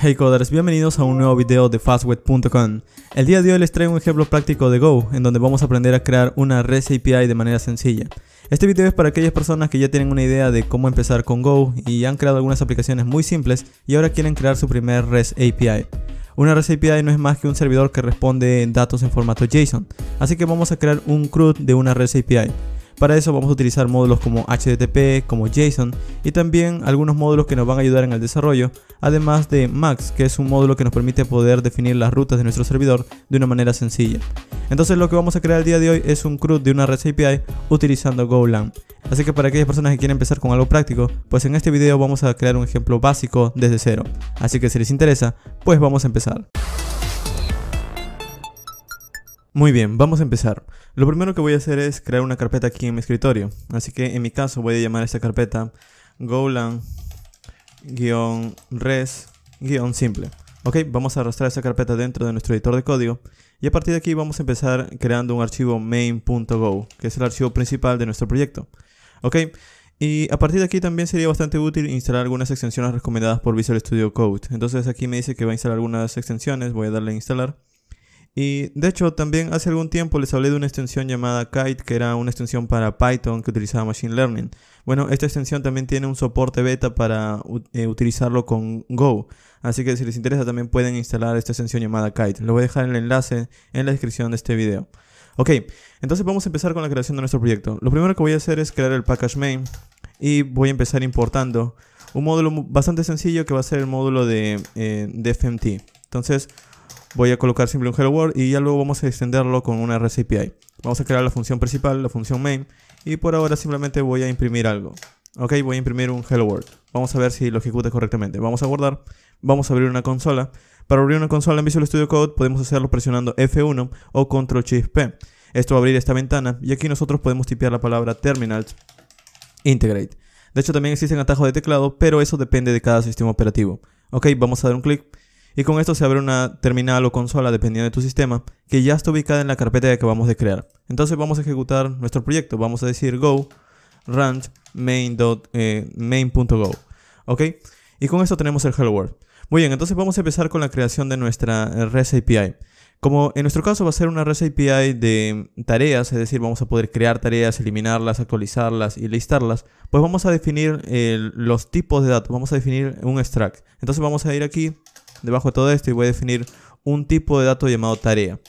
Hey coders, bienvenidos a un nuevo video de fastweb.com. El día de hoy les traigo un ejemplo práctico de Go, en donde vamos a aprender a crear una REST API de manera sencilla. Este video es para aquellas personas que ya tienen una idea de cómo empezar con Go y han creado algunas aplicaciones muy simples y ahora quieren crear su primer REST API. Una REST API no es más que un servidor que responde datos en formato JSON, así que vamos a crear un CRUD de una REST API. Para eso vamos a utilizar módulos como HTTP, como JSON y también algunos módulos que nos van a ayudar en el desarrollo, además de Max, que es un módulo que nos permite poder definir las rutas de nuestro servidor de una manera sencilla. Entonces lo que vamos a crear el día de hoy es un CRUD de una REST API utilizando Golang. Así que para aquellas personas que quieren empezar con algo práctico, pues en este video vamos a crear un ejemplo básico desde cero. Así que si les interesa, pues vamos a empezar. Muy bien, vamos a empezar. Lo primero que voy a hacer es crear una carpeta aquí en mi escritorio. Así que en mi caso voy a llamar a esta carpeta Golang-res-simple. Ok, vamos a arrastrar esta carpeta dentro de nuestro editor de código. Y a partir de aquí vamos a empezar creando un archivo main.go, que es el archivo principal de nuestro proyecto. Ok, y a partir de aquí también sería bastante útil instalar algunas extensiones recomendadas por Visual Studio Code. Entonces aquí me dice que va a instalar algunas extensiones, voy a darle a instalar. Y de hecho también hace algún tiempo les hablé de una extensión llamada Kite, que era una extensión para Python que utilizaba Machine Learning. Bueno, esta extensión también tiene un soporte beta para utilizarlo con Go. Así que si les interesa también pueden instalar esta extensión llamada Kite. Lo voy a dejar el enlace en la descripción de este video. Ok, entonces vamos a empezar con la creación de nuestro proyecto. Lo primero que voy a hacer es crear el package main y voy a empezar importando un módulo bastante sencillo que va a ser el módulo de FMT. Entonces voy a colocar simple un hello world y ya luego vamos a extenderlo con una REST API. Vamos a crear la función principal, la función main, y por ahora simplemente voy a imprimir algo. Ok, voy a imprimir un hello world. Vamos a ver si lo ejecuta correctamente. Vamos a guardar, vamos a abrir una consola. Para abrir una consola en Visual Studio Code podemos hacerlo presionando F1 o Ctrl+Shift+P. Esto va a abrir esta ventana y aquí nosotros podemos tipear la palabra terminal integrate. De hecho también existen atajos de teclado, pero eso depende de cada sistema operativo. Ok, vamos a dar un clic. Y con esto se abre una terminal o consola, dependiendo de tu sistema, que ya está ubicada en la carpeta que acabamos de crear. Entonces vamos a ejecutar nuestro proyecto. Vamos a decir go run main.go. ¿Ok? Y con esto tenemos el hello world. Muy bien, entonces vamos a empezar con la creación de nuestra REST API. Como en nuestro caso va a ser una REST API de tareas, es decir, vamos a poder crear tareas, eliminarlas, actualizarlas y listarlas, pues vamos a definir los tipos de datos. Vamos a definir un extract. Entonces vamos a ir aquí debajo de todo esto y voy a definir un tipo de dato llamado tarea.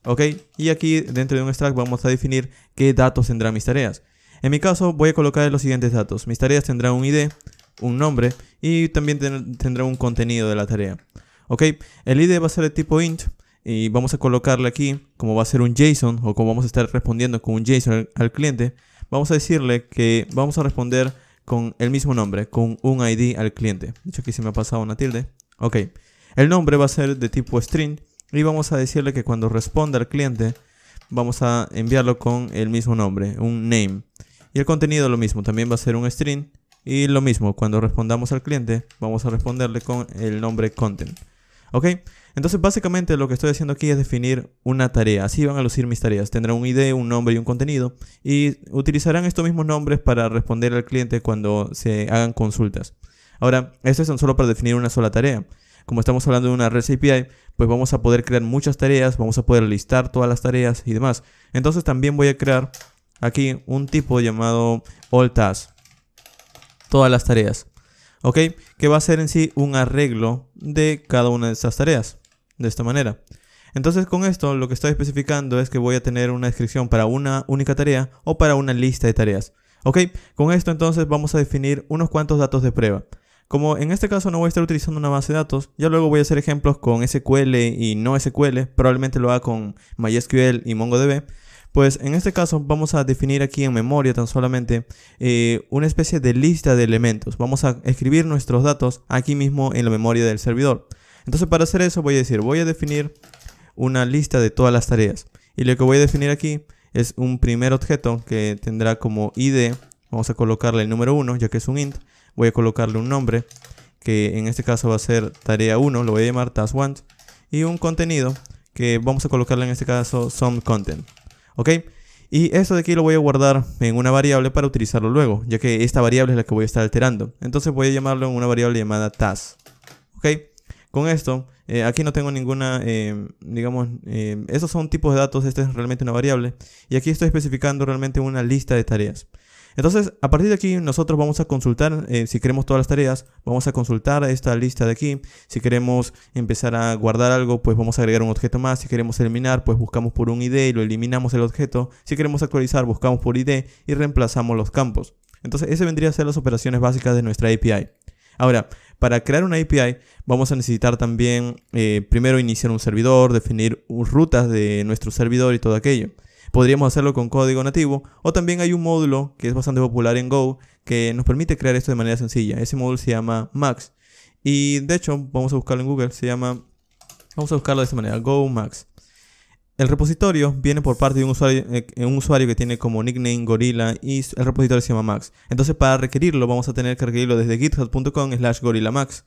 Ok, y aquí dentro de un extract vamos a definir qué datos tendrán mis tareas. En mi caso voy a colocar los siguientes datos. Mis tareas tendrán un ID, un nombre y también tendrán un contenido de la tarea. Ok, el ID va a ser de tipo int y vamos a colocarle aquí, como va a ser un JSON o como vamos a estar respondiendo con un JSON al cliente, vamos a decirle que vamos a responder con el mismo nombre, con un ID al cliente. De hecho aquí se me ha pasado una tilde. Ok. El nombre va a ser de tipo string y vamos a decirle que cuando responda al cliente vamos a enviarlo con el mismo nombre, un name. Y el contenido lo mismo, también va a ser un string y lo mismo, cuando respondamos al cliente vamos a responderle con el nombre content. ¿Ok? Entonces básicamente lo que estoy haciendo aquí es definir una tarea. Así van a lucir mis tareas. Tendrán un ID, un nombre y un contenido y utilizarán estos mismos nombres para responder al cliente cuando se hagan consultas. Ahora, estos son solo para definir una sola tarea. Como estamos hablando de una REST API, pues vamos a poder crear muchas tareas, vamos a poder listar todas las tareas y demás. Entonces también voy a crear aquí un tipo llamado all tasks, todas las tareas, ¿ok? Que va a ser en sí un arreglo de cada una de estas tareas, de esta manera. Entonces con esto lo que estoy especificando es que voy a tener una descripción para una única tarea o para una lista de tareas, ¿ok? Con esto entonces vamos a definir unos cuantos datos de prueba. Como en este caso no voy a estar utilizando una base de datos, ya luego voy a hacer ejemplos con SQL y no SQL, probablemente lo haga con MySQL y MongoDB. Pues en este caso vamos a definir aquí en memoria tan solamente una especie de lista de elementos. Vamos a escribir nuestros datos aquí mismo en la memoria del servidor. Entonces para hacer eso voy a definir una lista de todas las tareas. Y lo que voy a definir aquí es un primer objeto que tendrá como ID, vamos a colocarle el número 1 ya que es un int. Voy a colocarle un nombre, que en este caso va a ser tarea 1, lo voy a llamar task1. Y un contenido, que vamos a colocarle en este caso some content. ¿Ok? Y esto de aquí lo voy a guardar en una variable para utilizarlo luego, ya que esta variable es la que voy a estar alterando. Entonces voy a llamarlo en una variable llamada task. ¿Ok? Con esto, aquí no tengo ninguna, digamos, esos son tipos de datos, esta es realmente una variable. Y aquí estoy especificando realmente una lista de tareas. Entonces, a partir de aquí, nosotros vamos a consultar, si queremos todas las tareas, vamos a consultar esta lista de aquí. Si queremos empezar a guardar algo, pues vamos a agregar un objeto más. Si queremos eliminar, pues buscamos por un ID y lo eliminamos el objeto. Si queremos actualizar, buscamos por ID y reemplazamos los campos. Entonces, ese vendría a ser las operaciones básicas de nuestra API. Ahora, para crear una API vamos a necesitar también primero iniciar un servidor, definir rutas de nuestro servidor y todo aquello. Podríamos hacerlo con código nativo o también hay un módulo que es bastante popular en Go que nos permite crear esto de manera sencilla. Ese módulo se llama Max y de hecho vamos a buscarlo en Google, vamos a buscarlo de esta manera, Go Max. El repositorio viene por parte de un usuario que tiene como nickname Gorilla y el repositorio se llama Max. Entonces para requerirlo vamos a tener que requerirlo desde github.com/gorillamax.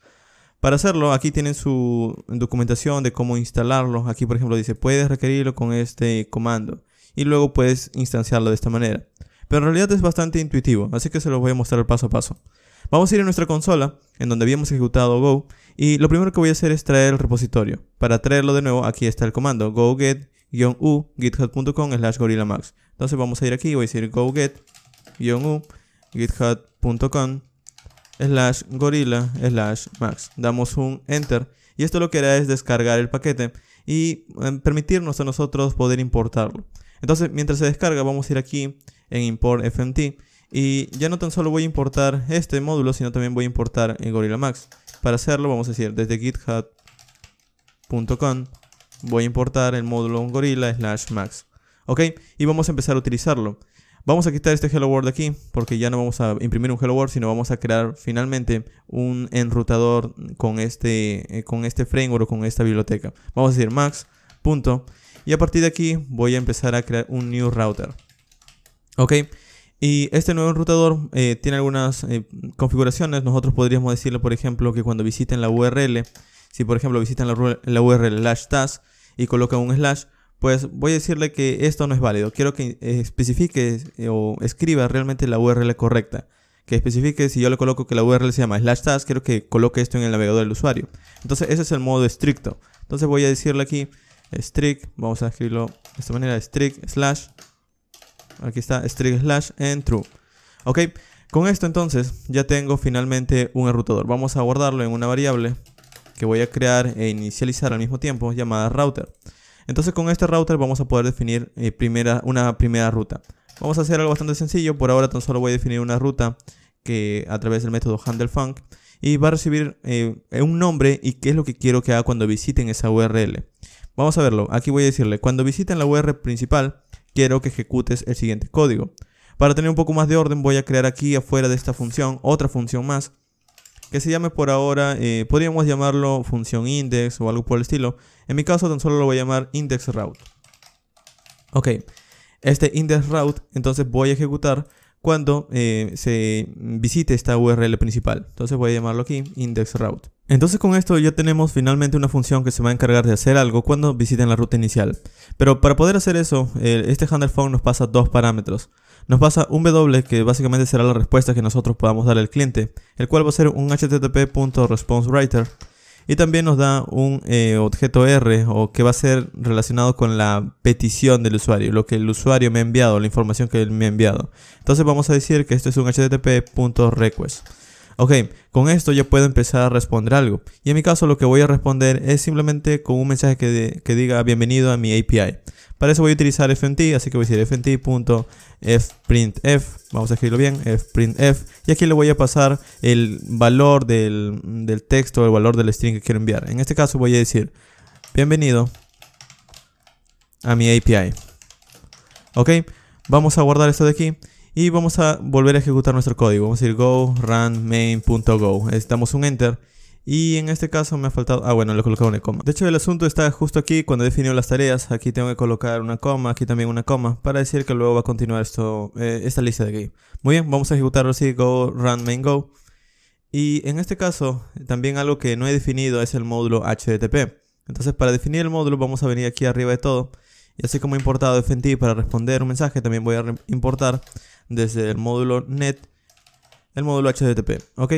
Para hacerlo aquí tienen su documentación de cómo instalarlo. Aquí por ejemplo dice puedes requerirlo con este comando y luego puedes instanciarlo de esta manera. Pero en realidad es bastante intuitivo, así que se los voy a mostrar paso a paso. Vamos a ir a nuestra consola en donde habíamos ejecutado Go y lo primero que voy a hacer es traer el repositorio. Para traerlo de nuevo aquí está el comando go get-u github.com/gorillamax. Entonces vamos a ir aquí y voy a decir go get-u github.com/gorilla/max. Damos un enter y esto lo que hará es descargar el paquete y permitirnos a nosotros poder importarlo. Entonces mientras se descarga vamos a ir aquí en import fmt y ya no tan solo voy a importar este módulo sino también voy a importar el Gorilla Max. Para hacerlo vamos a decir desde github.com voy a importar el módulo gorilla/max. Ok, y vamos a empezar a utilizarlo. Vamos a quitar este hello world de aquí porque ya no vamos a imprimir un hello world sino vamos a crear finalmente un enrutador con este framework o con esta biblioteca. Vamos a decir max. Y a partir de aquí voy a empezar a crear un new router. Ok, y este nuevo enrutador tiene algunas configuraciones. Nosotros podríamos decirle por ejemplo que cuando visiten la URL, si por ejemplo visitan la URL /task y colocan un slash, pues voy a decirle que esto no es válido. Quiero que especifique o escriba realmente la URL correcta. Que especifique, si yo le coloco que la URL se llama /task, quiero que coloque esto en el navegador del usuario. Entonces ese es el modo estricto. Entonces voy a decirle aquí strict, vamos a escribirlo de esta manera, strict slash, aquí está, strict slash and true. Ok, con esto entonces ya tengo finalmente un enrutador. Vamos a guardarlo en una variable que voy a crear e inicializar al mismo tiempo llamada router. Entonces con este router vamos a poder definir una primera ruta. Vamos a hacer algo bastante sencillo. Por ahora tan solo voy a definir una ruta que a través del método handleFunc y va a recibir un nombre y qué es lo que quiero que haga cuando visiten esa URL. Vamos a verlo. Aquí voy a decirle cuando visiten la URL principal quiero que ejecutes el siguiente código. Para tener un poco más de orden voy a crear aquí afuera de esta función otra función más que se llame por ahora, podríamos llamarlo función index o algo por el estilo. En mi caso tan solo lo voy a llamar indexRoute. Ok, este indexRoute entonces voy a ejecutar cuando se visite esta URL principal. Entonces voy a llamarlo aquí indexRoute. Entonces con esto ya tenemos finalmente una función que se va a encargar de hacer algo cuando visiten la ruta inicial. Pero para poder hacer eso, este handleFunc nos pasa dos parámetros. Nos pasa un W que básicamente será la respuesta que nosotros podamos darle al cliente, el cual va a ser un http.responseWriter. Y también nos da un objeto R o que va a ser relacionado con la petición del usuario, lo que el usuario me ha enviado, la información que él me ha enviado. Entonces vamos a decir que esto es un http.request. Ok, con esto ya puedo empezar a responder algo. Y en mi caso lo que voy a responder es simplemente con un mensaje que diga bienvenido a mi API. Para eso voy a utilizar fnt, así que voy a decir fnt.fprintf, vamos a escribirlo bien, fprintf, y aquí le voy a pasar el valor del texto, el valor del string que quiero enviar. En este caso voy a decir bienvenido a mi API. Ok, vamos a guardar esto de aquí y vamos a volver a ejecutar nuestro código. Vamos a decir go run main.go, damos un enter. Y en este caso me ha faltado, bueno, le he colocado una coma. De hecho el asunto está justo aquí cuando he definido las tareas. Aquí tengo que colocar una coma, aquí también una coma, para decir que luego va a continuar esta lista de aquí. Muy bien, vamos a ejecutarlo así, go run main go. Y en este caso también algo que no he definido es el módulo HTTP. Entonces para definir el módulo vamos a venir aquí arriba de todo. Y así como he importado fnt para responder un mensaje, también voy a importar desde el módulo net el módulo HTTP. Ok.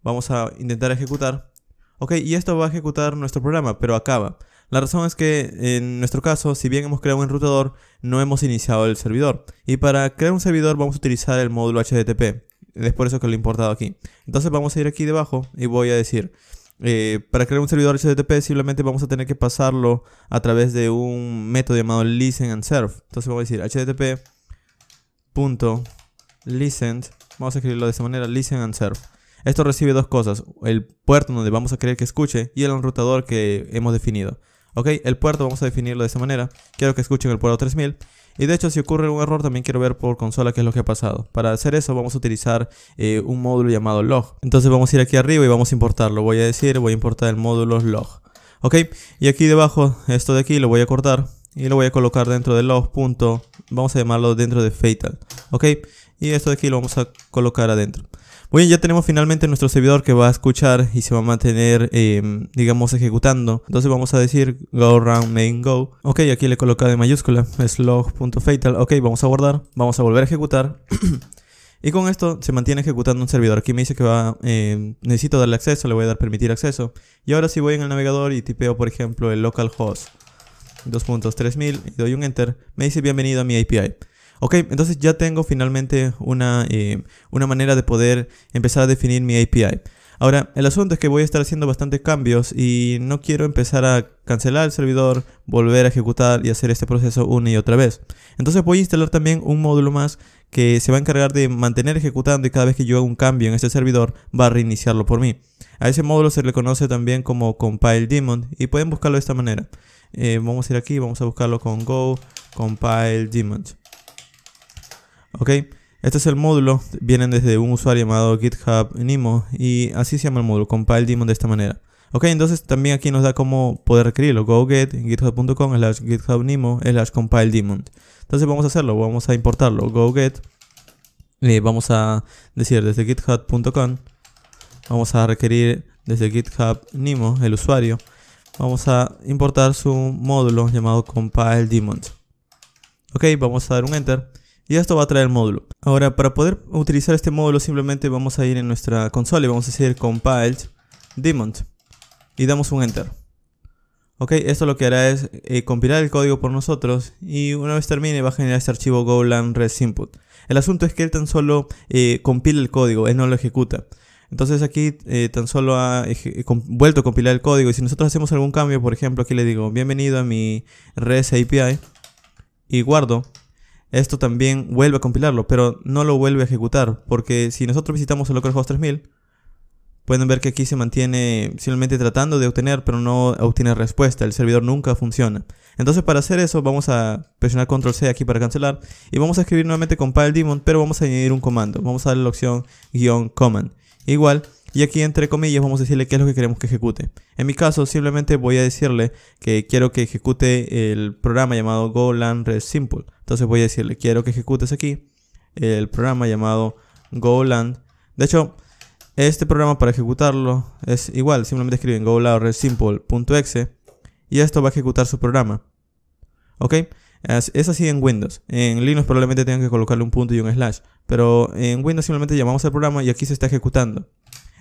Vamos a intentar ejecutar. Ok, y esto va a ejecutar nuestro programa, pero acaba. La razón es que en nuestro caso, si bien hemos creado un enrutador, no hemos iniciado el servidor. Y para crear un servidor vamos a utilizar el módulo HTTP. Es por eso que lo he importado aquí. Entonces vamos a ir aquí debajo y voy a decir, para crear un servidor HTTP simplemente vamos a tener que pasarlo a través de un método llamado listen and serve. Entonces vamos a decir http.listen, vamos a escribirlo de esta manera, listen and serve. Esto recibe dos cosas, el puerto donde vamos a querer que escuche y el enrutador que hemos definido. Ok, el puerto vamos a definirlo de esta manera, quiero que escuchen el puerto 3000. Y de hecho, si ocurre un error, también quiero ver por consola qué es lo que ha pasado. Para hacer eso vamos a utilizar un módulo llamado log. Entonces vamos a ir aquí arriba y vamos a importarlo. Voy a importar el módulo log. Ok, y aquí debajo, esto de aquí lo voy a cortar y lo voy a colocar dentro de log. Vamos a llamarlo dentro de fatal. Ok, y esto de aquí lo vamos a colocar adentro. Muy bien, ya tenemos finalmente nuestro servidor que va a escuchar y se va a mantener, digamos, ejecutando. Entonces vamos a decir go run main go. Ok, aquí le he colocado en mayúscula, es log.fatal. Ok, vamos a guardar, vamos a volver a ejecutar. Y con esto se mantiene ejecutando un servidor. Aquí me dice que necesito darle acceso, le voy a dar permitir acceso. Y ahora si voy en el navegador y tipeo, por ejemplo, el localhost 2.3000 y doy un enter, me dice bienvenido a mi API. Ok, entonces ya tengo finalmente una manera de poder empezar a definir mi API. Ahora, el asunto es que voy a estar haciendo bastantes cambios y no quiero empezar a cancelar el servidor, volver a ejecutar y hacer este proceso una y otra vez. Entonces voy a instalar también un módulo más que se va a encargar de mantener ejecutando y cada vez que yo haga un cambio en este servidor va a reiniciarlo por mí. A ese módulo se le conoce también como compile daemon y pueden buscarlo de esta manera. Vamos a ir aquí, vamos a buscarlo con go compile daemon. Ok, este es el módulo, vienen desde un usuario llamado GitHub Nemo y así se llama el módulo, compile daemon de esta manera. Ok, entonces también aquí nos da cómo poder requerirlo, go get github.com/githubnemo/compile daemon. Entonces vamos a hacerlo, vamos a importarlo, go get, vamos a decir desde github.com, vamos a requerir desde GitHub Nemo, el usuario, vamos a importar su módulo llamado compile daemon. Ok, vamos a dar un enter. Y esto va a traer el módulo. Ahora, para poder utilizar este módulo simplemente vamos a ir en nuestra consola y vamos a decir compiled daemon y damos un enter. Ok, esto lo que hará es compilar el código por nosotros y una vez termine va a generar este archivo golang resinput. El asunto es que él tan solo compila el código, él no lo ejecuta. Entonces aquí tan solo ha vuelto a compilar el código y si nosotros hacemos algún cambio, por ejemplo aquí le digo bienvenido a mi REST API y guardo. Esto también vuelve a compilarlo, pero no lo vuelve a ejecutar, porque si nosotros visitamos el localhost 3000, pueden ver que aquí se mantiene simplemente tratando de obtener, pero no obtiene respuesta, el servidor nunca funciona. Entonces para hacer eso vamos a presionar Control C aquí para cancelar, y vamos a escribir nuevamente compile daemon, pero vamos a añadir un comando, vamos a darle la opción -command, igual. Y aquí entre comillas vamos a decirle qué es lo que queremos que ejecute. En mi caso simplemente voy a decirle que quiero que ejecute el programa llamado golang resimple. Entonces voy a decirle quiero que ejecutes aquí el programa llamado golang. De hecho este programa para ejecutarlo es igual, simplemente escriben golang resimple.exe y esto va a ejecutar su programa. Ok, es así en Windows. En Linux probablemente tengan que colocarle un punto y un slash, pero en Windows simplemente llamamos al programa y aquí se está ejecutando.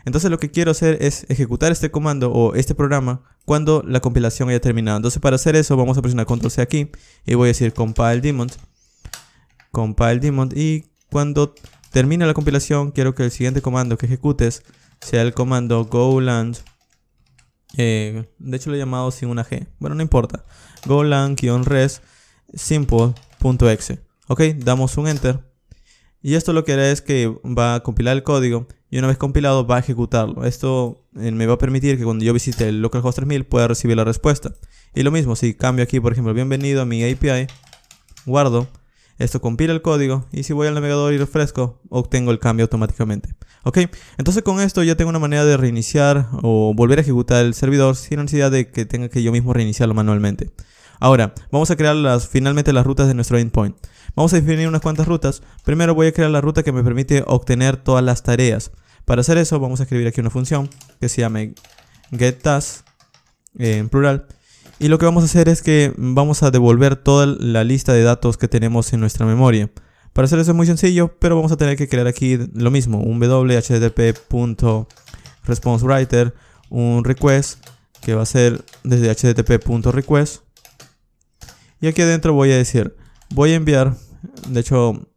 Entonces lo que quiero hacer es ejecutar este comando o este programa cuando la compilación haya terminado. Entonces para hacer eso vamos a presionar Control C aquí y voy a decir compile daemon y cuando termine la compilación quiero que el siguiente comando que ejecutes sea el comando golang, de hecho lo he llamado sin una G, bueno no importa, golang-res simple.exe. Ok, damos un enter y esto lo que hará es que va a compilar el código y una vez compilado va a ejecutarlo. Esto me va a permitir que cuando yo visite el localhost 3000 pueda recibir la respuesta. Y lo mismo, si cambio aquí por ejemplo bienvenido a mi API, guardo, esto compila el código y si voy al navegador y refresco, obtengo el cambio automáticamente. Ok, entonces con esto ya tengo una manera de reiniciar o volver a ejecutar el servidor sin necesidad de que tenga que yo mismo reiniciarlo manualmente. Ahora, vamos a crear finalmente las rutas de nuestro endpoint. Vamos a definir unas cuantas rutas. Primero voy a crear la ruta que me permite obtener todas las tareas. Para hacer eso vamos a escribir aquí una función que se llame getTask en plural. Y lo que vamos a hacer es que vamos a devolver toda la lista de datos que tenemos en nuestra memoria. Para hacer eso es muy sencillo, pero vamos a tener que crear aquí lo mismo, un whttp.responsewriter, un request que va a ser desde http.request. Y aquí adentro voy a decir, voy a enviar, de hecho,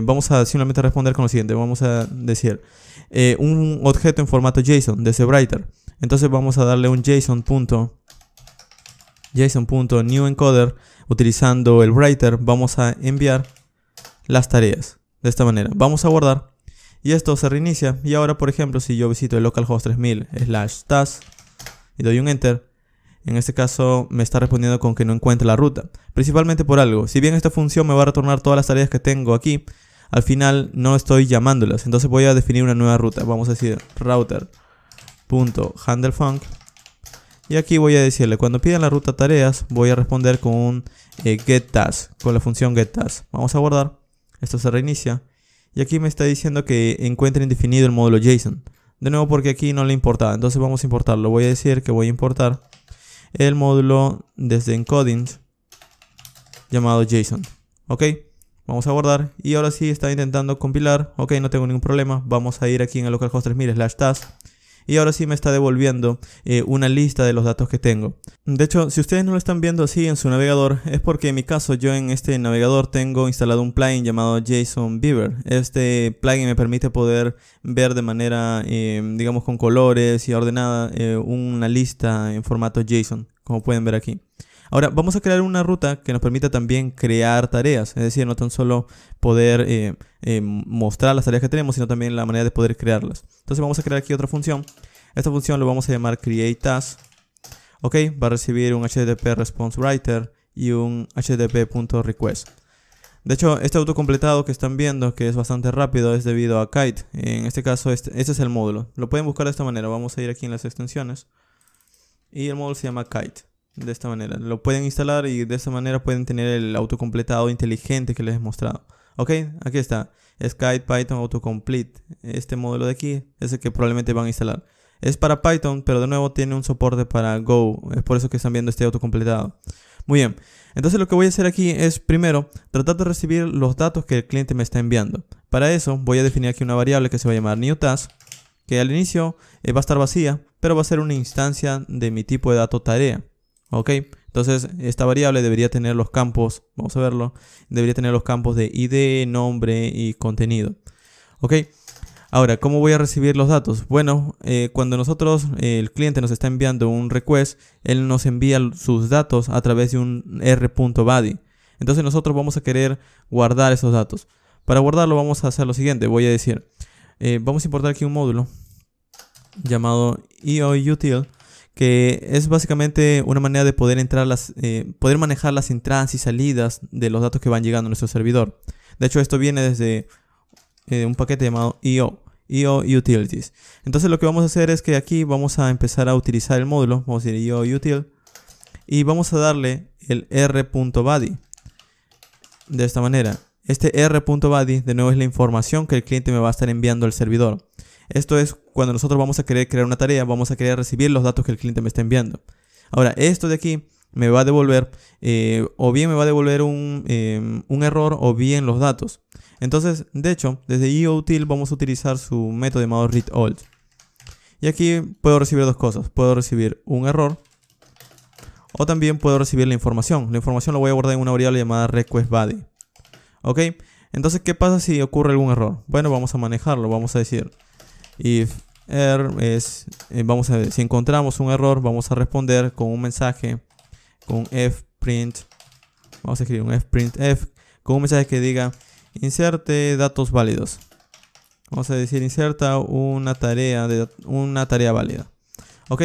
vamos a simplemente responder con lo siguiente. Vamos a decir un objeto en formato JSON desde Writer. Entonces vamos a darle un JSON.newEncoder. Utilizando el Writer vamos a enviar las tareas de esta manera. Vamos a guardar y esto se reinicia. Y ahora, por ejemplo, si yo visito el localhost 3000/task y doy un enter, en este caso me está respondiendo con que no encuentre la ruta. Principalmente por algo. Si bien esta función me va a retornar todas las tareas que tengo aquí, al final no estoy llamándolas. Entonces voy a definir una nueva ruta. Vamos a decir router.handlefunc. Y aquí voy a decirle, cuando pidan la ruta tareas, voy a responder con un getTask, con la función getTask. Vamos a guardar. Esto se reinicia. Y aquí me está diciendo que encuentre indefinido el módulo JSON. De nuevo porque aquí no le importaba. Entonces vamos a importarlo. Voy a decir que voy a importar el módulo desde encoding llamado JSON. Ok. Vamos a guardar. Y ahora sí está intentando compilar. Ok, no tengo ningún problema. Vamos a ir aquí en el localhost 3000/task. Y ahora sí me está devolviendo una lista de los datos que tengo. De hecho, si ustedes no lo están viendo así en su navegador, es porque en mi caso yo en este navegador tengo instalado un plugin llamado JSON Beaver. Este plugin me permite poder ver de manera, digamos, con colores y ordenada una lista en formato JSON, como pueden ver aquí. Ahora vamos a crear una ruta que nos permita también crear tareas, es decir, no tan solo poder mostrar las tareas que tenemos, sino también la manera de poder crearlas. Entonces vamos a crear aquí otra función. Esta función lo vamos a llamar createTask. Ok, va a recibir un HTTP response writer y un http.request. De hecho, este autocompletado que están viendo, que es bastante rápido, es debido a Kite. En este caso, este es el módulo. Lo pueden buscar de esta manera. Vamos a ir aquí en las extensiones. Y el módulo se llama Kite. De esta manera. Lo pueden instalar y de esta manera pueden tener el autocompletado inteligente que les he mostrado. Ok, aquí está. Es Kite Python Autocomplete. Este módulo de aquí es el que probablemente van a instalar. Es para Python, pero de nuevo tiene un soporte para Go. Es por eso que están viendo este autocompletado. Muy bien. Entonces lo que voy a hacer aquí es primero tratar de recibir los datos que el cliente me está enviando. Para eso voy a definir aquí una variable que se va a llamar newTask, que al inicio va a estar vacía, pero va a ser una instancia de mi tipo de dato tarea. Ok, entonces esta variable debería tener los campos, vamos a verlo, debería tener los campos de ID, nombre y contenido. Ok, ahora, ¿cómo voy a recibir los datos? Bueno, cuando nosotros, el cliente nos está enviando un request, él nos envía sus datos a través de un r.body. Entonces nosotros vamos a querer guardar esos datos. Para guardarlo vamos a hacer lo siguiente, voy a decir, vamos a importar aquí un módulo llamado EOUtil, que es básicamente una manera de poder poder manejar las entradas y salidas de los datos que van llegando a nuestro servidor. De hecho, esto viene desde un paquete llamado EO Utilities. Entonces lo que vamos a hacer es que aquí vamos a empezar a utilizar el módulo, vamos a decir EO Util, y vamos a darle el r.body de esta manera. Este r.body de nuevo es la información que el cliente me va a estar enviando al servidor. Esto es cuando nosotros vamos a querer crear una tarea, vamos a querer recibir los datos que el cliente me está enviando. Ahora, esto de aquí me va a devolver, o bien me va a devolver un error, o bien los datos. Entonces, de hecho, desde EOUtil vamos a utilizar su método llamado readAll. Y aquí puedo recibir dos cosas. Puedo recibir un error, o también puedo recibir la información. La información la voy a guardar en una variable llamada requestBody. ¿Ok? Entonces, ¿qué pasa si ocurre algún error? Bueno, vamos a manejarlo. Vamos a decir if error es, vamos a ver, si encontramos un error, vamos a responder con un mensaje, con fprint, vamos a escribir un fprintf, con un mensaje que diga inserte datos válidos. Vamos a decir inserta una tarea válida. Ok,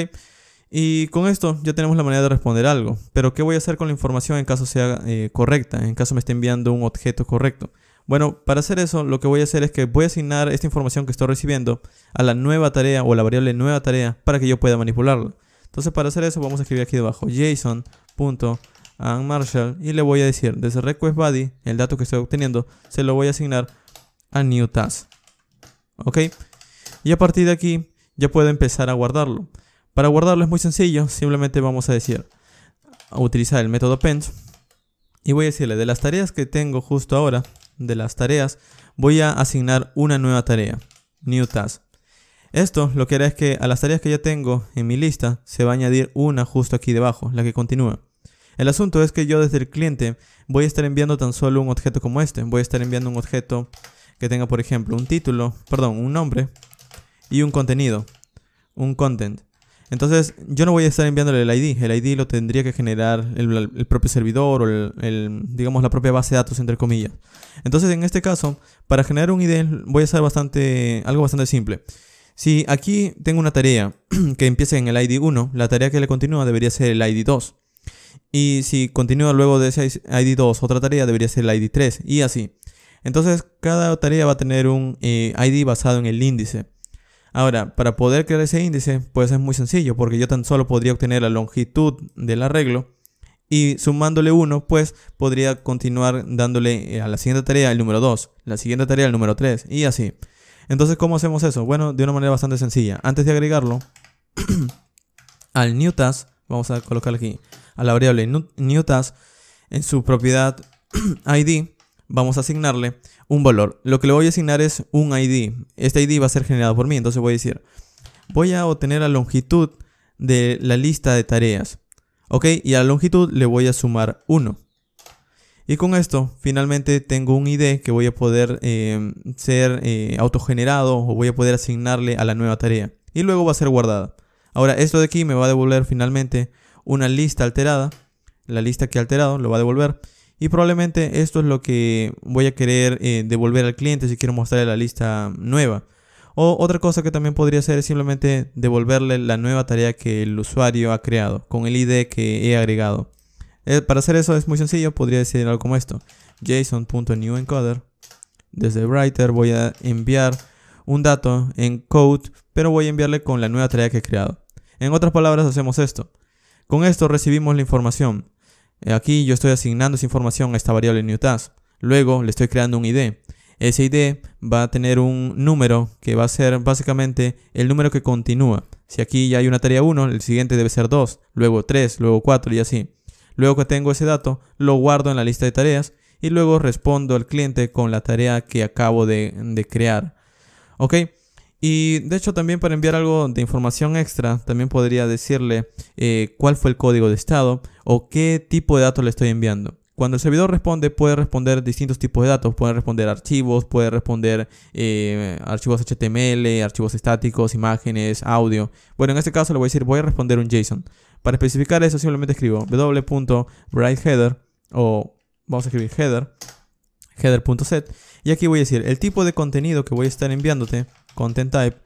y con esto ya tenemos la manera de responder algo. Pero ¿qué voy a hacer con la información en caso sea correcta? En caso me esté enviando un objeto correcto. Bueno, para hacer eso, lo que voy a hacer es que voy a asignar esta información que estoy recibiendo a la nueva tarea o la variable nueva tarea para que yo pueda manipularla. Entonces, para hacer eso, vamos a escribir aquí debajo JSON.addMarshall y le voy a decir desde requestBody, el dato que estoy obteniendo, se lo voy a asignar a newTask. ¿Ok? Y a partir de aquí, ya puedo empezar a guardarlo. Para guardarlo es muy sencillo, simplemente vamos a decir, a utilizar el método append y voy a decirle de las tareas que tengo justo ahora, de las tareas, voy a asignar una nueva tarea, newTask. Esto lo que hará es que a las tareas que ya tengo en mi lista se va a añadir una justo aquí debajo, la que continúa. El asunto es que yo desde el cliente voy a estar enviando tan solo un objeto como este. Voy a estar enviando un objeto que tenga, por ejemplo, un nombre y un contenido, un content. Entonces yo no voy a estar enviándole el ID. El ID lo tendría que generar el propio servidor o digamos la propia base de datos, entre comillas. Entonces en este caso, para generar un ID voy a hacer algo bastante simple. Si aquí tengo una tarea que empieza en el ID 1, la tarea que le continúa debería ser el ID 2. Y si continúa luego de ese ID 2 otra tarea, debería ser el ID 3 y así. Entonces cada tarea va a tener un ID basado en el índice. Ahora, para poder crear ese índice, pues es muy sencillo, porque yo tan solo podría obtener la longitud del arreglo y sumándole 1, pues podría continuar dándole a la siguiente tarea el número 2, la siguiente tarea el número 3 y así. Entonces, ¿cómo hacemos eso? Bueno, de una manera bastante sencilla. Antes de agregarlo al new task, vamos a colocar aquí a la variable new task en su propiedad ID. Vamos a asignarle un valor. Lo que le voy a asignar es un ID. Este ID va a ser generado por mí. Entonces voy a decir, voy a obtener la longitud de la lista de tareas. Ok, y a la longitud le voy a sumar 1. Y con esto, finalmente tengo un ID que voy a poder ser autogenerado o voy a poder asignarle a la nueva tarea. Y luego va a ser guardada. Ahora, esto de aquí me va a devolver finalmente una lista alterada. La lista que he alterado lo va a devolver. Y probablemente esto es lo que voy a querer devolver al cliente si quiero mostrarle la lista nueva. O otra cosa que también podría ser es simplemente devolverle la nueva tarea que el usuario ha creado con el ID que he agregado. Para hacer eso es muy sencillo, podría decir algo como esto. JSON.newEncoder. Desde Writer voy a enviar un dato en code, pero voy a enviarle con la nueva tarea que he creado. En otras palabras hacemos esto. Con esto recibimos la información. Aquí yo estoy asignando esa información a esta variable newTask. Luego le estoy creando un ID. Ese ID va a tener un número que va a ser básicamente el número que continúa. Si aquí ya hay una tarea 1, el siguiente debe ser 2, luego 3, luego 4 y así. Luego que tengo ese dato, lo guardo en la lista de tareas y luego respondo al cliente con la tarea que acabo de crear. ¿Ok? Y de hecho también para enviar algo de información extra, también podría decirle cuál fue el código de estado o qué tipo de datos le estoy enviando. Cuando el servidor responde, puede responder distintos tipos de datos. Puede responder archivos, puede responder archivos HTML, archivos estáticos, imágenes, audio. Bueno, en este caso le voy a decir, voy a responder un JSON. Para especificar eso simplemente escribo w.writeHeader o vamos a escribir header.set. Y aquí voy a decir, el tipo de contenido que voy a estar enviándote, content type,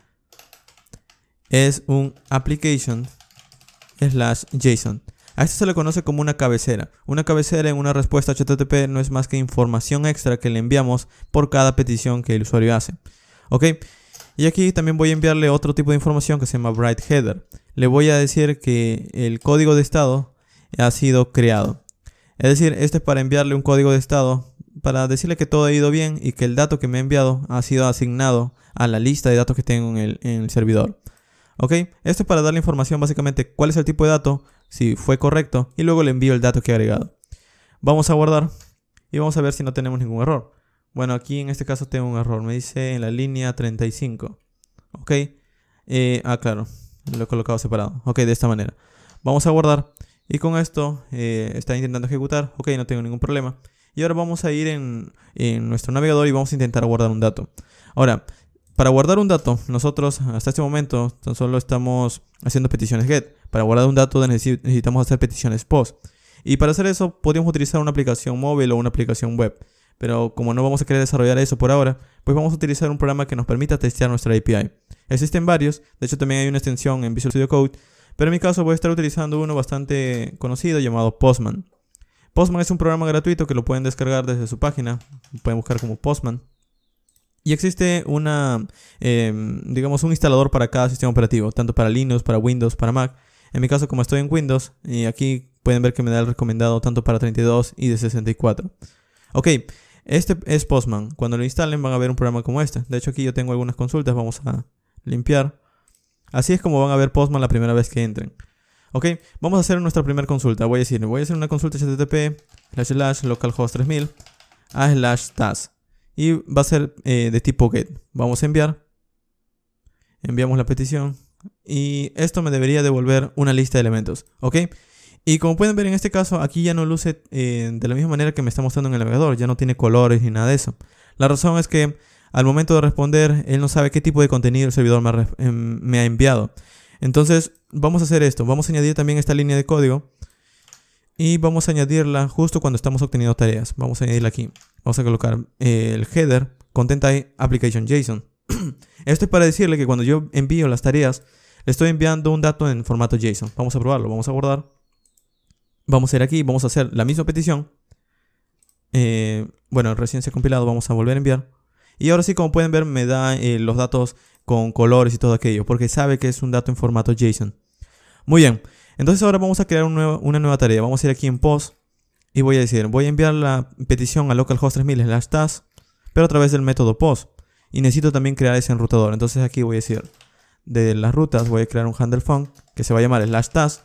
es un application/JSON. A esto se le conoce como una cabecera. Una cabecera en una respuesta HTTP no es más que información extra que le enviamos por cada petición que el usuario hace. ¿Ok? Y aquí también voy a enviarle otro tipo de información que se llama writeHeader. Le voy a decir que el código de estado ha sido creado. Es decir, este es para enviarle un código de estado para decirle que todo ha ido bien y que el dato que me ha enviado ha sido asignado a la lista de datos que tengo en el servidor. ¿Ok? Esto es para darle información básicamente cuál es el tipo de dato, si fue correcto, y luego le envío el dato que he agregado. Vamos a guardar y vamos a ver si no tenemos ningún error. Bueno, aquí en este caso tengo un error. Me dice en la línea 35. ¿Ok? Claro. Lo he colocado separado. Ok, de esta manera. Vamos a guardar. Y con esto está intentando ejecutar. Ok, no tengo ningún problema. Y ahora vamos a ir en nuestro navegador y vamos a intentar guardar un dato. Ahora, para guardar un dato, nosotros hasta este momento tan solo estamos haciendo peticiones GET. Para guardar un dato necesitamos hacer peticiones POST. Y para hacer eso podríamos utilizar una aplicación móvil o una aplicación web. Pero como no vamos a querer desarrollar eso por ahora, pues vamos a utilizar un programa que nos permita testear nuestra API. Existen varios, de hecho también hay una extensión en Visual Studio Code, pero en mi caso voy a estar utilizando uno bastante conocido llamado Postman. Postman es un programa gratuito que lo pueden descargar desde su página, pueden buscar como Postman. Y existe digamos un instalador para cada sistema operativo, tanto para Linux, para Windows, para Mac. En mi caso, como estoy en Windows, y aquí pueden ver que me da el recomendado tanto para 32 y de 64. Ok, este es Postman. Cuando lo instalen van a ver un programa como este. De hecho aquí yo tengo algunas consultas, vamos a limpiar. Así es como van a ver Postman la primera vez que entren. Ok, vamos a hacer nuestra primera consulta. Voy a hacer una consulta http://localhost 3000 /task. Y va a ser de tipo GET. Vamos a enviar. Enviamos la petición. Y esto me debería devolver una lista de elementos. ¿Ok? Y como pueden ver en este caso, aquí ya no luce de la misma manera que me está mostrando en el navegador. Ya no tiene colores ni nada de eso. La razón es que al momento de responder, él no sabe qué tipo de contenido el servidor me ha enviado. Entonces, vamos a hacer esto. Vamos a añadir también esta línea de código. Y vamos a añadirla justo cuando estamos obteniendo tareas. Vamos a añadirla aquí. Vamos a colocar el header content type application JSON. Esto es para decirle que cuando yo envío las tareas, le estoy enviando un dato en formato JSON. Vamos a probarlo. Vamos a guardar. Vamos a ir aquí. Vamos a hacer la misma petición. Bueno, recién se ha compilado. Vamos a volver a enviar. Y ahora sí, como pueden ver, me da los datos con colores y todo aquello, porque sabe que es un dato en formato JSON. Muy bien, entonces ahora vamos a crear una nueva tarea. Vamos a ir aquí en post y voy a decir, voy a enviar la petición a localhost 3000/task, pero a través del método post. Y necesito también crear ese enrutador. Entonces aquí voy a decir, de las rutas voy a crear un handle func que se va a llamar /task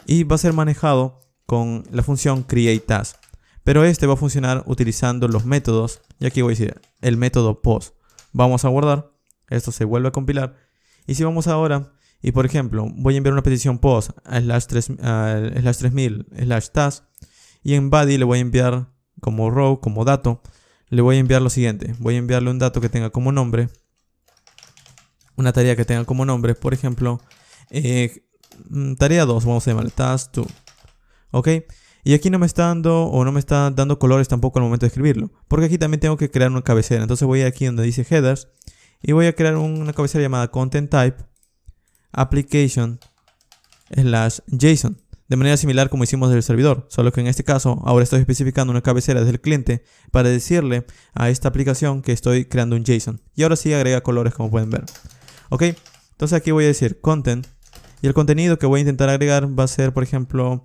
y va a ser manejado con la función createTask. Pero este va a funcionar utilizando los métodos. Y aquí voy a decir el método post. Vamos a guardar. Esto se vuelve a compilar. Y si vamos ahora, y por ejemplo, voy a enviar una petición post a /3000/task. Y en body le voy a enviar como row, como dato. Le voy a enviar lo siguiente. Voy a enviarle un dato que tenga como nombre. Una tarea que tenga como nombre. Por ejemplo, tarea 2. Vamos a llamarle task 2. ¿Ok? Y aquí no me está dando colores tampoco al momento de escribirlo. Porque aquí también tengo que crear una cabecera. Entonces voy aquí donde dice headers. Y voy a crear una cabecera llamada content type application /JSON. De manera similar como hicimos del servidor. Solo que en este caso ahora estoy especificando una cabecera desde el cliente para decirle a esta aplicación que estoy creando un JSON. Y ahora sí agrega colores como pueden ver. Ok. Entonces aquí voy a decir content. Y el contenido que voy a intentar agregar va a ser, por ejemplo,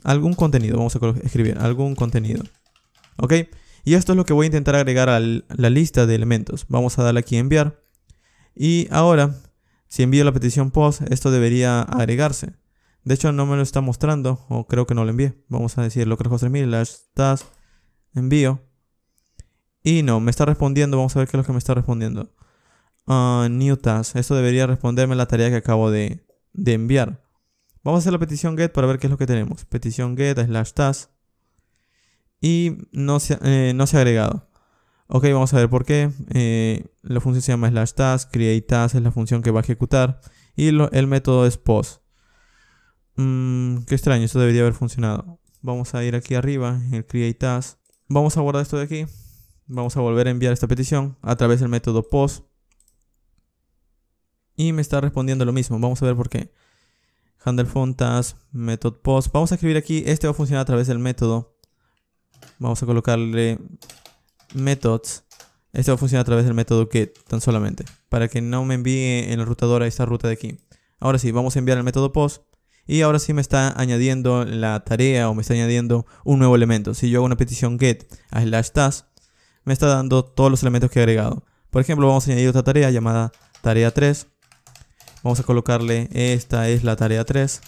algún contenido. Vamos a escribir algún contenido. Ok. Y esto es lo que voy a intentar agregar a la lista de elementos. Vamos a darle aquí a enviar. Y ahora, si envío la petición post, esto debería agregarse. De hecho, no me lo está mostrando. O creo que no lo envié. Vamos a decir localhost 3000/task envío. Y no, me está respondiendo. Vamos a ver qué es lo que me está respondiendo. New task. Esto debería responderme la tarea que acabo de enviar. Vamos a hacer la petición get para ver qué es lo que tenemos. Petición get /task. Y no se ha agregado. Ok, vamos a ver por qué. La función se llama /task. createTask es la función que va a ejecutar. Y el método es post. Qué extraño, esto debería haber funcionado. Vamos a ir aquí arriba en el createTask. Vamos a guardar esto de aquí. Vamos a volver a enviar esta petición a través del método post. Y me está respondiendo lo mismo. Vamos a ver por qué. Handle func task method post. Vamos a escribir aquí. Este va a funcionar a través del método. Vamos a colocarle methods. Este va a funcionar a través del método get tan solamente. Para que no me envíe en el rutador a esta ruta de aquí. Ahora sí, vamos a enviar el método post. Y ahora sí me está añadiendo la tarea o me está añadiendo un nuevo elemento. Si yo hago una petición get /task, me está dando todos los elementos que he agregado. Por ejemplo, vamos a añadir otra tarea llamada tarea 3. Vamos a colocarle, esta es la tarea 3.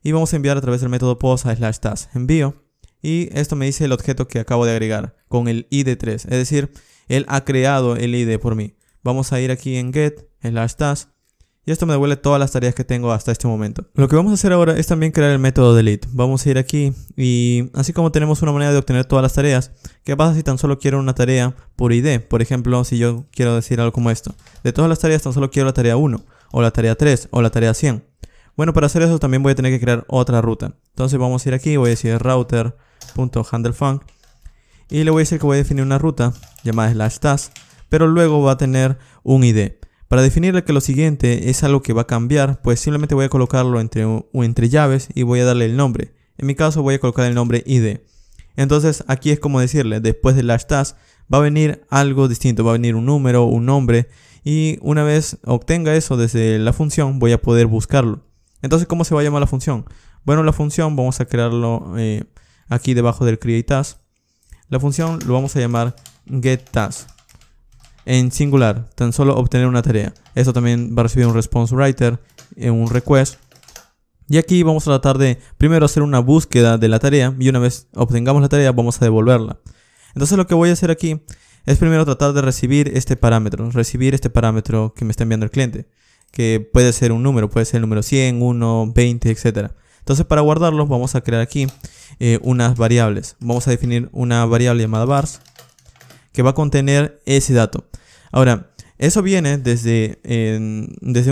Y vamos a enviar a través del método post /task envío. Y esto me dice el objeto que acabo de agregar con el id 3. Es decir, él ha creado el id por mí. Vamos a ir aquí en get /task. Y esto me devuelve todas las tareas que tengo hasta este momento. Lo que vamos a hacer ahora es también crear el método delete. Vamos a ir aquí y así como tenemos una manera de obtener todas las tareas, ¿qué pasa si tan solo quiero una tarea por ID? Por ejemplo, si yo quiero decir algo como esto. De todas las tareas tan solo quiero la tarea 1, o la tarea 3, o la tarea 100. Bueno, para hacer eso también voy a tener que crear otra ruta. Entonces vamos a ir aquí, voy a decir router.handlefunc y le voy a decir que voy a definir una ruta llamada /task, pero luego va a tener un ID. Para definirle que lo siguiente es algo que va a cambiar, pues simplemente voy a colocarlo entre llaves y voy a darle el nombre. En mi caso voy a colocar el nombre ID. Entonces aquí es como decirle, después del /task va a venir algo distinto, va a venir un número, un nombre. Y una vez obtenga eso desde la función voy a poder buscarlo. Entonces, ¿cómo se va a llamar la función? Bueno, la función vamos a crearlo aquí debajo del createTask. La función lo vamos a llamar getTask. En singular, tan solo obtener una tarea. Esto también va a recibir un response writer, un request. Y aquí vamos a tratar de primero hacer una búsqueda de la tarea. Y una vez obtengamos la tarea vamos a devolverla. Entonces lo que voy a hacer aquí es primero tratar de recibir este parámetro que me está enviando el cliente, que puede ser un número, puede ser el número 100, 1, 20, etc. Entonces para guardarlo vamos a crear aquí unas variables. Vamos a definir una variable llamada vars que va a contener ese dato. Ahora, eso viene desde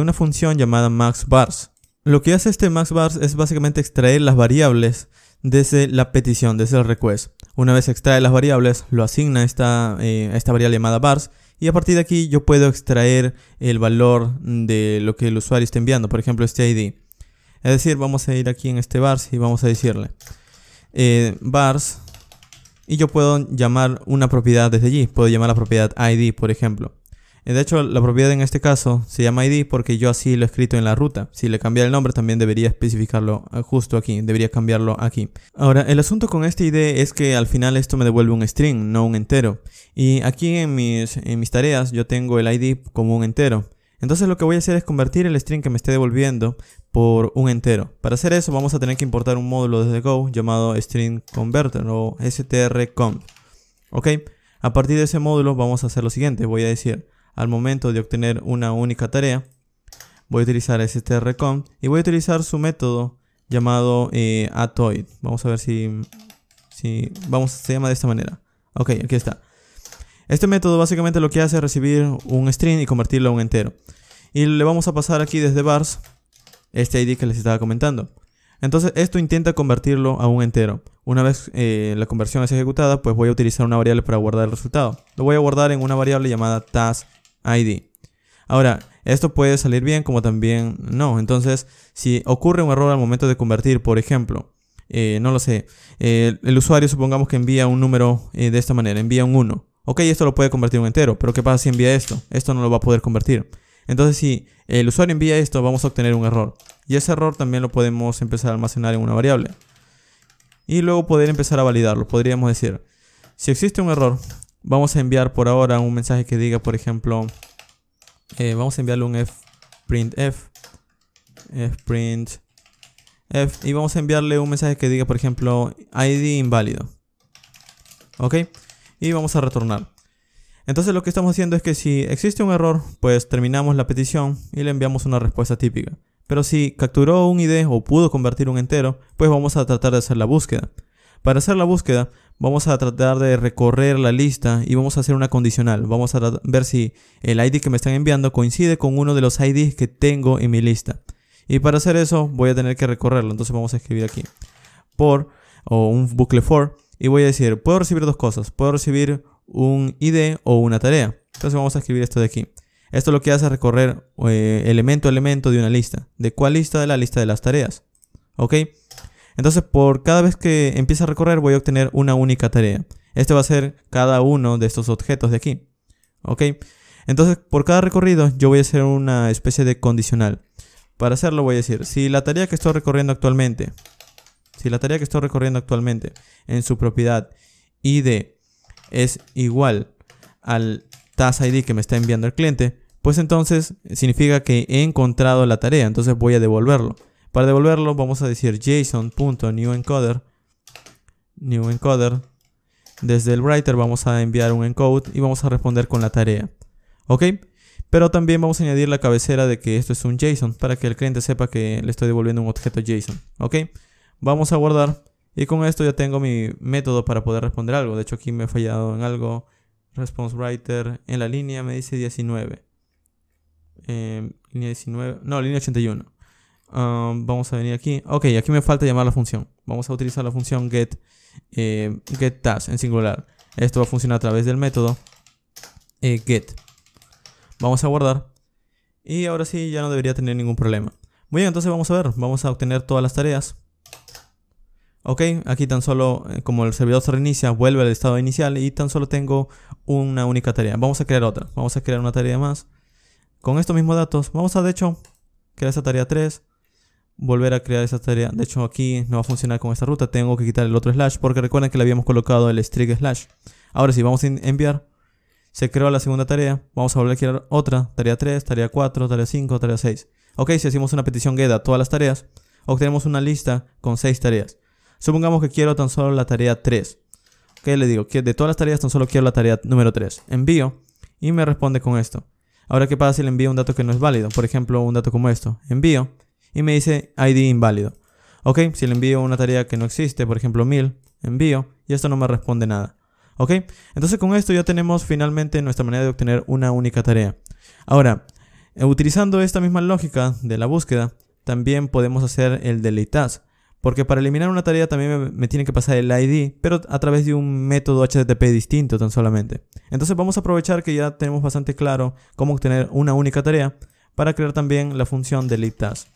una función llamada maxVars. Lo que hace este maxVars es básicamente extraer las variables desde la petición, desde el request. Una vez extrae las variables, lo asigna a esta variable llamada vars, y a partir de aquí yo puedo extraer el valor de lo que el usuario está enviando, por ejemplo este ID. Es decir, vamos a ir aquí en este vars y vamos a decirle vars, y yo puedo llamar una propiedad desde allí. Puedo llamar la propiedad ID, por ejemplo. De hecho, la propiedad en este caso se llama ID porque yo así lo he escrito en la ruta. Si le cambiara el nombre también debería especificarlo justo aquí, debería cambiarlo aquí. Ahora, el asunto con este ID es que al final esto me devuelve un string, no un entero. Y aquí en mis tareas yo tengo el ID como un entero. Entonces lo que voy a hacer es convertir el string que me esté devolviendo por un entero. Para hacer eso vamos a tener que importar un módulo desde Go llamado string converter o strconv. ¿Ok? A partir de ese módulo vamos a hacer lo siguiente. Voy a decir, al momento de obtener una única tarea, voy a utilizar strconv y voy a utilizar su método llamado atoid. Vamos a ver se llama de esta manera. Ok, aquí está. Este método básicamente lo que hace es recibir un string y convertirlo a un entero. Y le vamos a pasar aquí desde vars este ID que les estaba comentando. Entonces esto intenta convertirlo a un entero. Una vez la conversión es ejecutada, pues voy a utilizar una variable para guardar el resultado. Lo voy a guardar en una variable llamada taskID. Ahora, esto puede salir bien como también no. Entonces, si ocurre un error al momento de convertir, por ejemplo, no lo sé, el usuario supongamos que envía un número de esta manera, envía un 1. Ok, esto lo puede convertir en un entero, pero ¿qué pasa si envía esto? Esto no lo va a poder convertir. Entonces, si el usuario envía esto, vamos a obtener un error. Y ese error también lo podemos empezar a almacenar en una variable. Y luego poder empezar a validarlo. Podríamos decir, si existe un error, vamos a enviar por ahora un mensaje que diga, por ejemplo, vamos a enviarle un fprintf, y vamos a enviarle un mensaje que diga, por ejemplo, ID inválido. Ok. Y vamos a retornar. Entonces lo que estamos haciendo es que si existe un error, pues terminamos la petición y le enviamos una respuesta típica. Pero si capturó un ID o pudo convertir un entero, pues vamos a tratar de hacer la búsqueda. Para hacer la búsqueda, vamos a tratar de recorrer la lista y vamos a hacer una condicional. Vamos a ver si el ID que me están enviando coincide con uno de los IDs que tengo en mi lista. Y para hacer eso voy a tener que recorrerlo. Entonces vamos a escribir aquí for o un bucle for. Y voy a decir, puedo recibir dos cosas. Puedo recibir un ID o una tarea. Entonces vamos a escribir esto de aquí. Esto lo que hace es recorrer elemento a elemento de una lista. ¿De cuál lista? De la lista de las tareas. ¿Ok? Entonces por cada vez que empiece a recorrer voy a obtener una única tarea. Este va a ser cada uno de estos objetos de aquí. ¿Ok? Entonces por cada recorrido yo voy a hacer una especie de condicional. Para hacerlo voy a decir, si la tarea que estoy recorriendo actualmente en su propiedad ID es igual al taskID que me está enviando el cliente, pues entonces significa que he encontrado la tarea, entonces voy a devolverlo. Para devolverlo vamos a decir json.newEncoder. Desde el writer vamos a enviar un encode y vamos a responder con la tarea. ¿Ok? Pero también vamos a añadir la cabecera de que esto es un JSON para que el cliente sepa que le estoy devolviendo un objeto JSON. ¿Ok? Vamos a guardar y con esto ya tengo mi método para poder responder algo. De hecho aquí me he fallado en algo. Response writer en la línea me dice 19. Línea 19. No, línea 81. Vamos a venir aquí. Ok, aquí me falta llamar la función. Vamos a utilizar la función getTask en singular. Esto va a funcionar a través del método get. Vamos a guardar. Y ahora sí ya no debería tener ningún problema. Muy bien, entonces vamos a ver. Vamos a obtener todas las tareas. Ok, aquí tan solo, como el servidor se reinicia, vuelve al estado inicial y tan solo tengo una única tarea. Vamos a crear otra. Vamos a crear una tarea más. Con estos mismos datos, vamos a de hecho crear esa tarea 3. Volver a crear esa tarea. De hecho aquí no va a funcionar con esta ruta. Tengo que quitar el otro slash porque recuerden que le habíamos colocado el string slash. Ahora sí, vamos a enviar. Se creó la segunda tarea. Vamos a volver a crear otra. Tarea 3, tarea 4, tarea 5, tarea 6. Ok, si hacemos una petición get a todas las tareas, obtenemos una lista con 6 tareas. Supongamos que quiero tan solo la tarea 3. Ok, ¿Qué le digo? Que de todas las tareas tan solo quiero la tarea número 3. Envío y me responde con esto. Ahora, ¿qué pasa si le envío un dato que no es válido? Por ejemplo, un dato como esto. Envío y me dice ID inválido. Ok, si le envío una tarea que no existe, por ejemplo 1000, envío y esto no me responde nada. Ok, entonces con esto ya tenemos finalmente nuestra manera de obtener una única tarea. Ahora, utilizando esta misma lógica de la búsqueda, también podemos hacer el delete task. Porque para eliminar una tarea también me tiene que pasar el ID, pero a través de un método HTTP distinto tan solamente. Entonces vamos a aprovechar que ya tenemos bastante claro cómo obtener una única tarea para crear también la función delete task.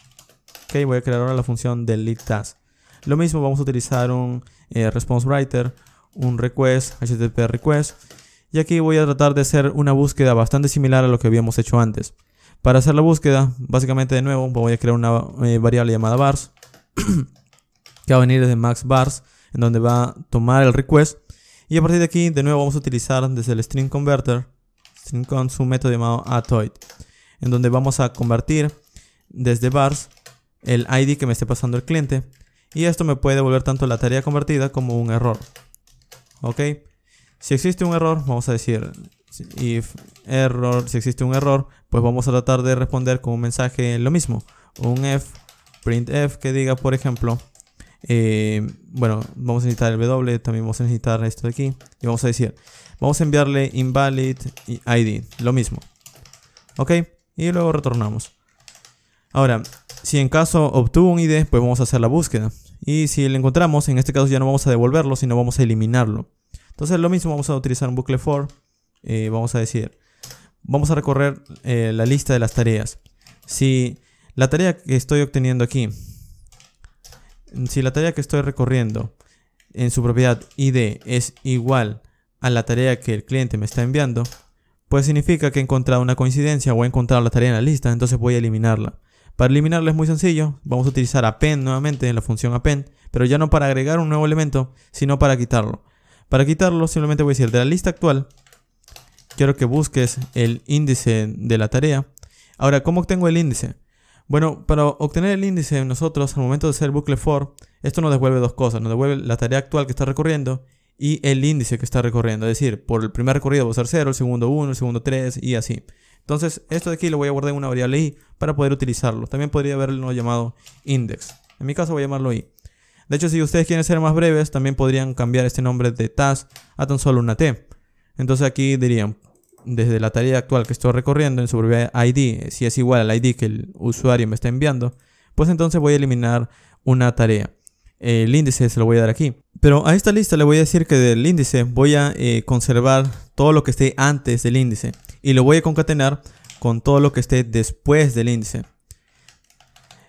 Ok, voy a crear ahora la función delete task. Lo mismo, vamos a utilizar un response writer, un request, HTTP request. Y aquí voy a tratar de hacer una búsqueda bastante similar a lo que habíamos hecho antes. Para hacer la búsqueda, básicamente de nuevo voy a crear una variable llamada vars. Que va a venir desde max vars, en donde va a tomar el request. Y a partir de aquí, de nuevo vamos a utilizar desde el string converter, string con su método llamado atoid, en donde vamos a convertir desde vars el ID que me esté pasando el cliente. Y esto me puede devolver tanto la tarea convertida como un error. Ok, si existe un error, vamos a decir if error, si existe un error, pues vamos a tratar de responder con un mensaje lo mismo, un printf que diga, por ejemplo, bueno, vamos a necesitar el W, también vamos a necesitar esto de aquí. Y vamos a decir, vamos a enviarle invalid ID, lo mismo. Ok, y luego retornamos. Ahora, si en caso obtuvo un ID, pues vamos a hacer la búsqueda. Y si lo encontramos, en este caso ya no vamos a devolverlo, sino vamos a eliminarlo. Entonces lo mismo, vamos a utilizar un bucle for. Vamos a decir, vamos a recorrer la lista de las tareas. Si la tarea que estoy obteniendo aquí, si la tarea que estoy recorriendo en su propiedad ID es igual a la tarea que el cliente me está enviando, pues significa que he encontrado una coincidencia o he encontrado la tarea en la lista, entonces voy a eliminarla. Para eliminarla es muy sencillo, vamos a utilizar append nuevamente en la función append, pero ya no para agregar un nuevo elemento, sino para quitarlo. Para quitarlo simplemente voy a decir de la lista actual, quiero que busques el índice de la tarea. Ahora, ¿cómo obtengo el índice? Bueno, para obtener el índice nosotros al momento de hacer el bucle for, esto nos devuelve dos cosas, nos devuelve la tarea actual que está recorriendo y el índice que está recorriendo, es decir, por el primer recorrido va a ser 0, el segundo 1, el segundo 3 y así. Entonces esto de aquí lo voy a guardar en una variable i para poder utilizarlo. También podría haberlo llamado index, en mi caso voy a llamarlo i. De hecho, si ustedes quieren ser más breves, también podrían cambiar este nombre de task a tan solo una t. Entonces aquí dirían, desde la tarea actual que estoy recorriendo en su propia ID, si es igual al ID que el usuario me está enviando, pues entonces voy a eliminar una tarea. El índice se lo voy a dar aquí. Pero a esta lista le voy a decir que del índice voy a conservar todo lo que esté antes del índice. Y lo voy a concatenar con todo lo que esté después del índice.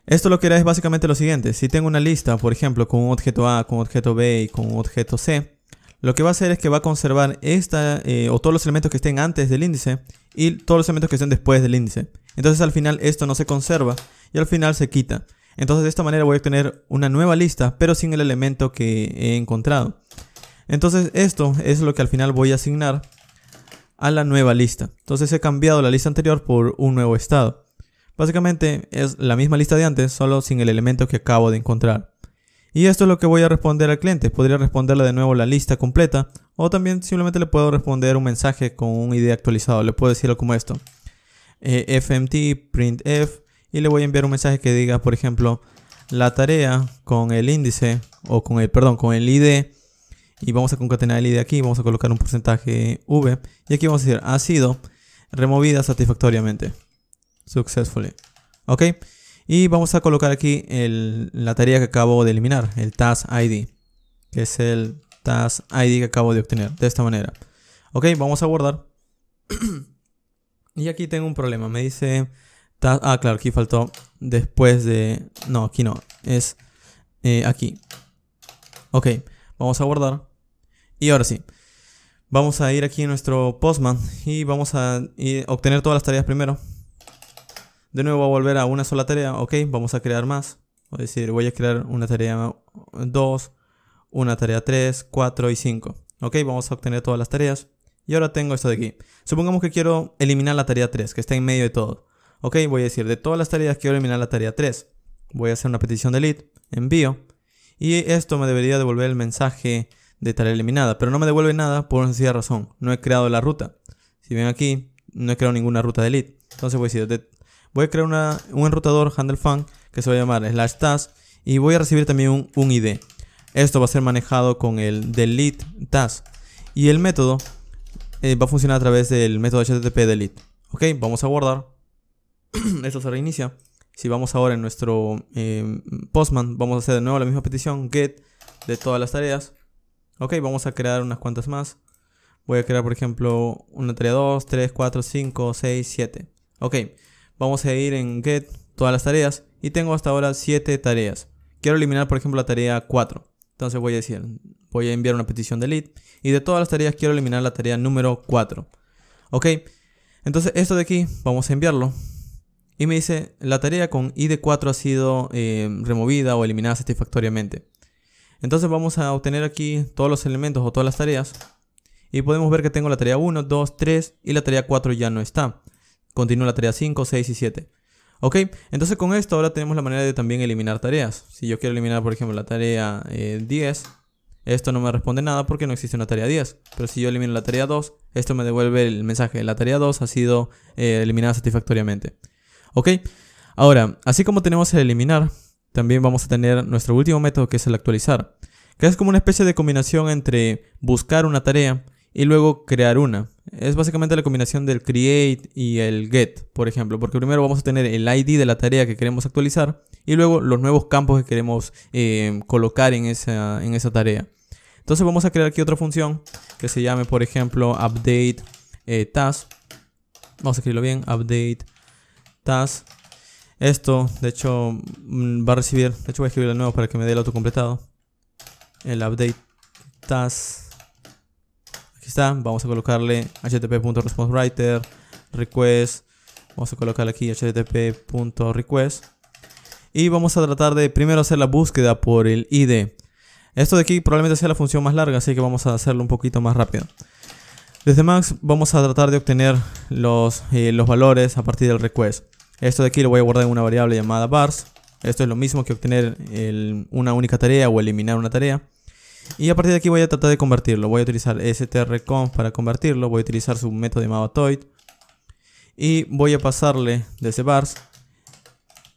Esto lo que hará es básicamente lo siguiente. Si tengo una lista, por ejemplo, con un objeto A, con un objeto B y con un objeto C, lo que va a hacer es que va a conservar o todos los elementos que estén antes del índice y todos los elementos que estén después del índice. Entonces al final esto no se conserva y al final se quita. Entonces de esta manera voy a obtener una nueva lista, pero sin el elemento que he encontrado. Entonces esto es lo que al final voy a asignar a la nueva lista. Entonces he cambiado la lista anterior por un nuevo estado. Básicamente es la misma lista de antes, solo sin el elemento que acabo de encontrar. Y esto es lo que voy a responder al cliente. Podría responderle de nuevo la lista completa, o también simplemente le puedo responder un mensaje con un ID actualizado. Le puedo decir algo como esto: fmt printf, y le voy a enviar un mensaje que diga, por ejemplo, la tarea con el índice, o con el ID, y vamos a concatenar el ID aquí, vamos a colocar un porcentaje v, y aquí vamos a decir, ha sido removida satisfactoriamente, successfully. Ok. Y vamos a colocar aquí la tarea que acabo de eliminar, el task ID, que es el task ID que acabo de obtener, de esta manera. Ok, vamos a guardar. Y aquí tengo un problema, me dice... claro, aquí faltó después de... No, aquí no, es aquí. Ok, vamos a guardar. Y ahora sí, vamos a ir aquí en nuestro Postman y vamos a obtener todas las tareas primero. De nuevo voy a volver a una sola tarea. Ok, vamos a crear más. Es decir, voy a crear una tarea 2, una tarea 3, 4 y 5. Ok, vamos a obtener todas las tareas. Y ahora tengo esto de aquí. Supongamos que quiero eliminar la tarea 3, que está en medio de todo. Ok, voy a decir, de todas las tareas quiero eliminar la tarea 3. Voy a hacer una petición delete, envío. Y esto me debería devolver el mensaje de tarea eliminada, pero no me devuelve nada por una sencilla razón. No he creado la ruta. Si ven aquí, no he creado ninguna ruta de lead. Entonces voy a decir, voy a crear un enrutador handle func que se va a llamar /task y voy a recibir también un ID. Esto va a ser manejado con el delete task y el método va a funcionar a través del método http delete. Ok, vamos a guardar. Esto se reinicia. Si vamos ahora en nuestro Postman, vamos a hacer de nuevo la misma petición get de todas las tareas. Ok, vamos a crear unas cuantas más. Voy a crear, por ejemplo, una tarea 2, 3, 4, 5, 6, 7. Ok, vamos a ir en get todas las tareas y tengo hasta ahora 7 tareas. Quiero eliminar, por ejemplo, la tarea 4. Entonces voy a decir, voy a enviar una petición delete y de todas las tareas quiero eliminar la tarea número 4. Ok, entonces esto de aquí vamos a enviarlo. Y me dice, la tarea con ID 4 ha sido removida o eliminada satisfactoriamente. Entonces vamos a obtener aquí todos los elementos o todas las tareas. Y podemos ver que tengo la tarea 1, 2, 3 y la tarea 4 ya no está. Continúa la tarea 5, 6 y 7. Ok, entonces con esto ahora tenemos la manera de también eliminar tareas. Si yo quiero eliminar, por ejemplo, la tarea 10, esto no me responde nada porque no existe una tarea 10. Pero si yo elimino la tarea 2, esto me devuelve el mensaje. La tarea 2 ha sido eliminada satisfactoriamente. Ok, ahora, así como tenemos el eliminar, también vamos a tener nuestro último método que es el actualizar, que es como una especie de combinación entre buscar una tarea y luego crear una. Es básicamente la combinación del create y el get, por ejemplo, porque primero vamos a tener el ID de la tarea que queremos actualizar y luego los nuevos campos que queremos colocar en esa tarea. Entonces vamos a crear aquí otra función que se llame, por ejemplo, update task. Vamos a escribirlo bien, update task. Esto, de hecho, va a recibir, de hecho voy a escribirlo de nuevo para que me dé el autocompletado. El update task. Aquí está, vamos a colocarle http.responsewriter request. Vamos a colocarle aquí http.request. Y vamos a tratar de primero hacer la búsqueda por el ID. Esto de aquí probablemente sea la función más larga, así que vamos a hacerlo un poquito más rápido. Desde Max vamos a tratar de obtener los valores a partir del request. Esto de aquí lo voy a guardar en una variable llamada vars. Esto es lo mismo que obtener una única tarea o eliminar una tarea. Y a partir de aquí voy a tratar de convertirlo. Voy a utilizar strconf para convertirlo. Voy a utilizar su método llamado toid. Y voy a pasarle desde vars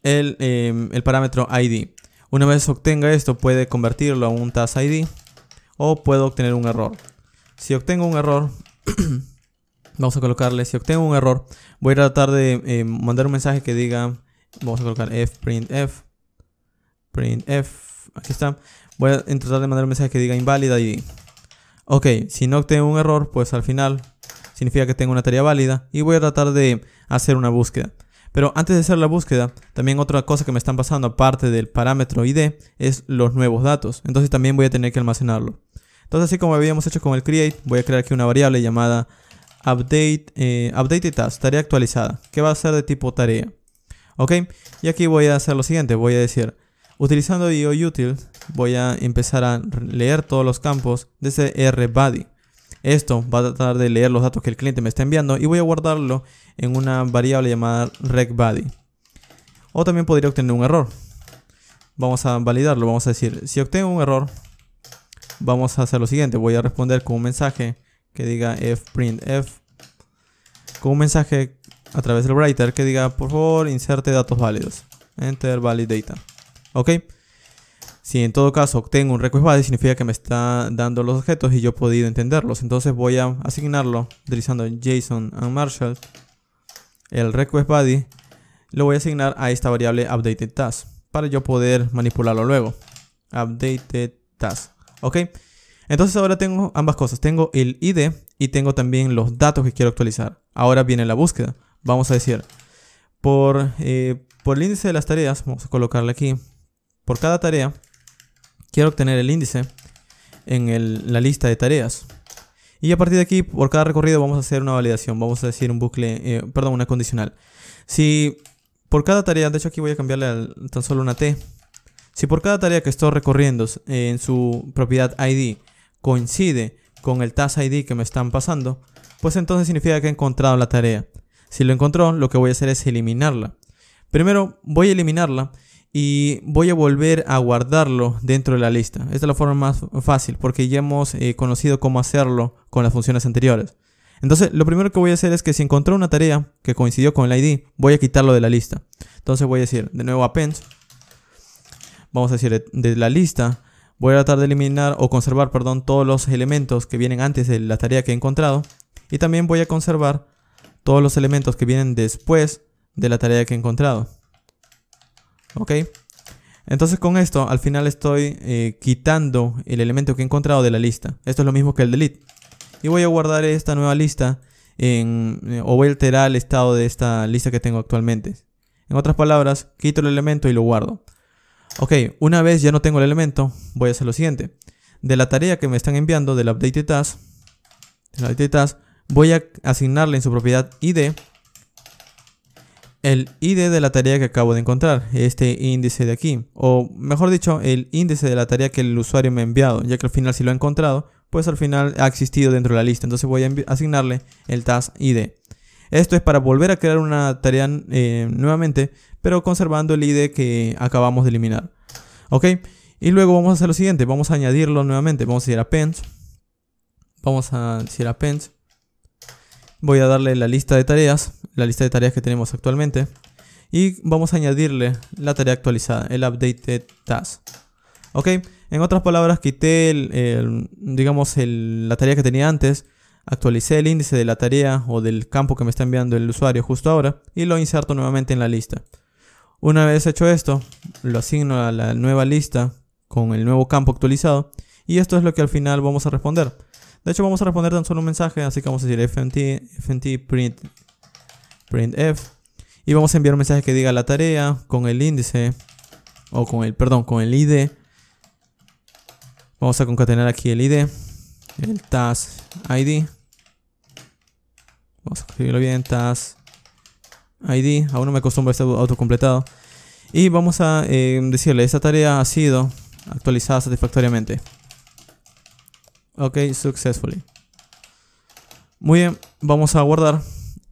el parámetro id. Una vez obtenga esto puede convertirlo a un task id o puedo obtener un error. Si obtengo un error... Vamos a colocarle, si obtengo un error, voy a tratar de mandar un mensaje que diga, vamos a colocar printf, aquí está. Voy a tratar de mandar un mensaje que diga invalid ID. Ok, si no obtengo un error, pues al final significa que tengo una tarea válida y voy a tratar de hacer una búsqueda. Pero antes de hacer la búsqueda, también otra cosa que me están pasando aparte del parámetro ID es los nuevos datos. Entonces también voy a tener que almacenarlo. Entonces así como habíamos hecho con el create, voy a crear aquí una variable llamada update task, tarea actualizada, que va a ser de tipo tarea. Ok, y aquí voy a hacer lo siguiente, voy a decir, utilizando IOUtil, voy a empezar a leer todos los campos desde rbody. Esto va a tratar de leer los datos que el cliente me está enviando y voy a guardarlo en una variable llamada recbody. O también podría obtener un error. Vamos a validarlo, vamos a decir, si obtengo un error, vamos a hacer lo siguiente, voy a responder con un mensaje que diga fprintf, con un mensaje a través del writer que diga, por favor, inserte datos válidos, enter valid data. Ok, si en todo caso obtengo un request body, significa que me está dando los objetos y yo he podido entenderlos. Entonces voy a asignarlo utilizando JSON and Marshall. El request body lo voy a asignar a esta variable updated task para yo poder manipularlo luego. Updated task. Ok, entonces ahora tengo ambas cosas. Tengo el ID y tengo también los datos que quiero actualizar. Ahora viene la búsqueda. Vamos a decir, por el índice de las tareas, vamos a colocarle aquí. Por cada tarea, quiero obtener el índice en la lista de tareas. Y a partir de aquí, por cada recorrido, vamos a hacer una validación. Vamos a decir un bucle, una condicional. Si por cada tarea, de hecho aquí voy a cambiarle tan solo una T. Si por cada tarea que estoy recorriendo en su propiedad ID coincide con el task ID que me están pasando, pues entonces significa que he encontrado la tarea. Si lo encontró, lo que voy a hacer es eliminarla. Primero voy a eliminarla y voy a volver a guardarlo dentro de la lista. Esta es la forma más fácil porque ya hemos conocido cómo hacerlo con las funciones anteriores. Entonces lo primero que voy a hacer es que si encontré una tarea que coincidió con el ID, voy a quitarlo de la lista. Entonces voy a decir de nuevo append. Vamos a decir de la lista. Voy a tratar de eliminar o conservar, perdón, todos los elementos que vienen antes de la tarea que he encontrado. Y también voy a conservar todos los elementos que vienen después de la tarea que he encontrado. Ok. Entonces con esto al final estoy quitando el elemento que he encontrado de la lista. Esto es lo mismo que el delete. Y voy a guardar esta nueva lista o voy a alterar el estado de esta lista que tengo actualmente. En otras palabras, quito el elemento y lo guardo. Ok, una vez ya no tengo el elemento, voy a hacer lo siguiente. De la tarea que me están enviando, del updated task, voy a asignarle en su propiedad ID el ID de la tarea que acabo de encontrar, este índice de aquí. O mejor dicho, el índice de la tarea que el usuario me ha enviado, ya que al final si lo ha encontrado, pues al final ha existido dentro de la lista. Entonces voy a asignarle el task ID. Esto es para volver a crear una tarea nuevamente, pero conservando el ID que acabamos de eliminar. Ok, y luego vamos a hacer lo siguiente. Vamos a añadirlo nuevamente. Vamos a decir append. Voy a darle la lista de tareas que tenemos actualmente. Y vamos a añadirle la tarea actualizada, el updated task. Ok, en otras palabras, quité la tarea que tenía antes. Actualicé el índice de la tarea o del campo que me está enviando el usuario justo ahora y lo inserto nuevamente en la lista. Una vez hecho esto, lo asigno a la nueva lista con el nuevo campo actualizado y esto es lo que al final vamos a responder. De hecho vamos a responder tan solo un mensaje, así que vamos a decir fnt printf y vamos a enviar un mensaje que diga la tarea con el índice o con el ID. Vamos a concatenar aquí el ID, el task ID. Vamos a escribirlo bien, task ID. Aún no me acostumbro a este autocompletado. Y vamos a decirle, esta tarea ha sido actualizada satisfactoriamente. Ok, successfully. Muy bien, vamos a guardar.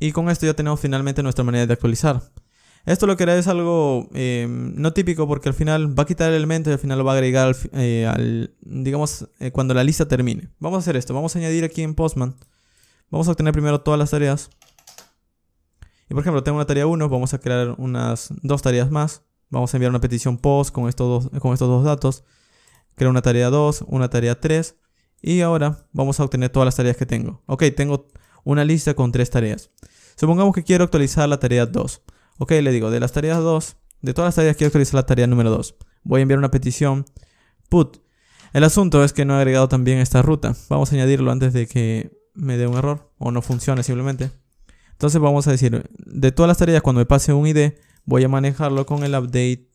Y con esto ya tenemos finalmente nuestra manera de actualizar. Esto lo que hará es algo no típico porque al final va a quitar el elemento y al final lo va a agregar cuando la lista termine. Vamos a hacer esto, vamos a añadir aquí en Postman. Vamos a obtener primero todas las tareas. Y por ejemplo, tengo una tarea 1, vamos a crear unas 2 tareas más. Vamos a enviar una petición post con estos dos datos. Creo una tarea 2, una tarea 3. Y ahora vamos a obtener todas las tareas que tengo. Ok, tengo una lista con 3 tareas. Supongamos que quiero actualizar la tarea 2. Ok, le digo, de todas las tareas quiero actualizar la tarea número 2. Voy a enviar una petición put. El asunto es que no he agregado también esta ruta. Vamos a añadirlo antes de que me dé un error o no funcione simplemente. Entonces vamos a decir, de todas las tareas cuando me pase un ID, voy a manejarlo con el update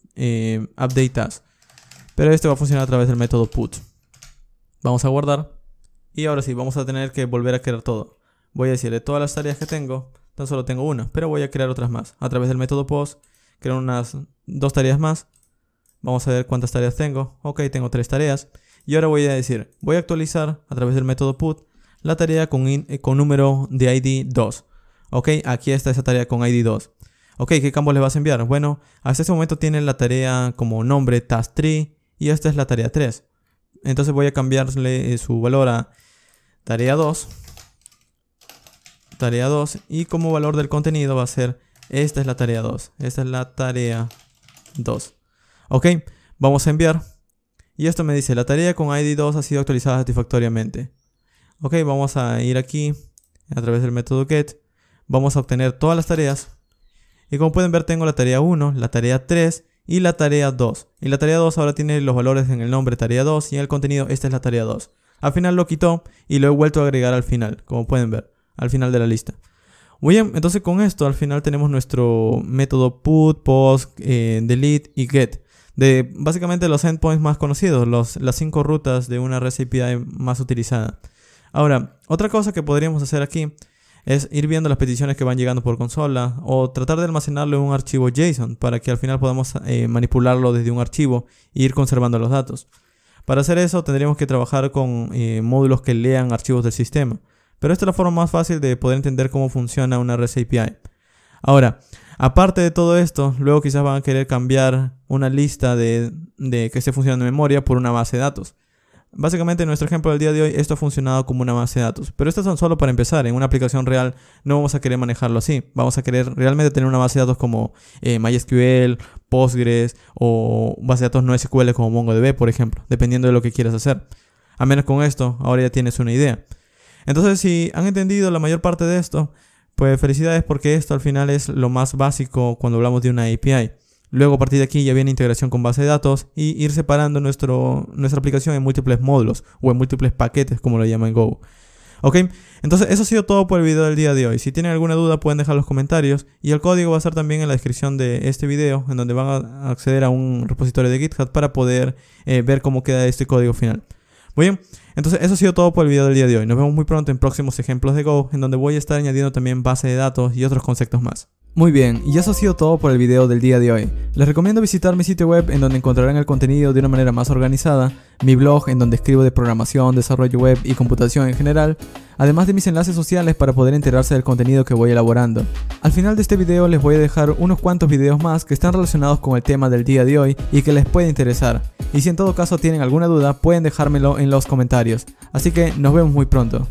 task. Pero esto va a funcionar a través del método put. Vamos a guardar. Y ahora sí, vamos a tener que volver a crear todo. Voy a decir, de todas las tareas que tengo, tan solo tengo una, pero voy a crear otras más. A través del método post, creo unas 2 tareas más. Vamos a ver cuántas tareas tengo. Ok, tengo 3 tareas. Y ahora voy a decir, voy a actualizar a través del método put la tarea con número de ID 2. Ok, aquí está esa tarea con ID 2. Ok, ¿qué campo le vas a enviar? Bueno, hasta este momento tiene la tarea como nombre task3 y esta es la tarea 3. Entonces voy a cambiarle su valor a tarea 2. Tarea 2 y como valor del contenido va a ser esta es la tarea 2. Esta es la tarea 2. Ok, vamos a enviar. Y esto me dice, la tarea con ID 2 ha sido actualizada satisfactoriamente. Ok, vamos a ir aquí a través del método get. Vamos a obtener todas las tareas. Y como pueden ver tengo la tarea 1, la tarea 3 y la tarea 2. Y la tarea 2 ahora tiene los valores en el nombre tarea 2 y en el contenido esta es la tarea 2. Al final lo quitó y lo he vuelto a agregar al final, como pueden ver, al final de la lista. Muy bien, entonces con esto al final tenemos nuestro método put, post, delete y get. De básicamente los endpoints más conocidos, las 5 rutas de una REST API más utilizada. Ahora, otra cosa que podríamos hacer aquí es ir viendo las peticiones que van llegando por consola o tratar de almacenarlo en un archivo JSON para que al final podamos manipularlo desde un archivo e ir conservando los datos. Para hacer eso tendríamos que trabajar con módulos que lean archivos del sistema. Pero esta es la forma más fácil de poder entender cómo funciona una REST API. Ahora, aparte de todo esto, luego quizás van a querer cambiar una lista de que esté funcionando en memoria por una base de datos. Básicamente en nuestro ejemplo del día de hoy esto ha funcionado como una base de datos, pero esto es tan solo para empezar. En una aplicación real no vamos a querer manejarlo así, vamos a querer realmente tener una base de datos como MySQL, Postgres o base de datos no SQL como MongoDB, por ejemplo, dependiendo de lo que quieras hacer. A menos con esto, ahora ya tienes una idea. Entonces, si han entendido la mayor parte de esto, pues felicidades, porque esto al final es lo más básico cuando hablamos de una API. Luego, a partir de aquí ya viene integración con base de datos y ir separando nuestra aplicación en múltiples módulos o en múltiples paquetes, como lo llaman en Go. Ok, entonces eso ha sido todo por el video del día de hoy. Si tienen alguna duda pueden dejar los comentarios y el código va a estar también en la descripción de este video, en donde van a acceder a un repositorio de GitHub para poder ver cómo queda este código final. Muy bien, entonces eso ha sido todo por el video del día de hoy. Nos vemos muy pronto en próximos ejemplos de Go, en donde voy a estar añadiendo también base de datos y otros conceptos más. Muy bien, y eso ha sido todo por el video del día de hoy. Les recomiendo visitar mi sitio web, en donde encontrarán el contenido de una manera más organizada, mi blog en donde escribo de programación, desarrollo web y computación en general, además de mis enlaces sociales para poder enterarse del contenido que voy elaborando. Al final de este video les voy a dejar unos cuantos videos más que están relacionados con el tema del día de hoy y que les puede interesar. Y si en todo caso tienen alguna duda pueden dejármelo en los comentarios. Así que nos vemos muy pronto.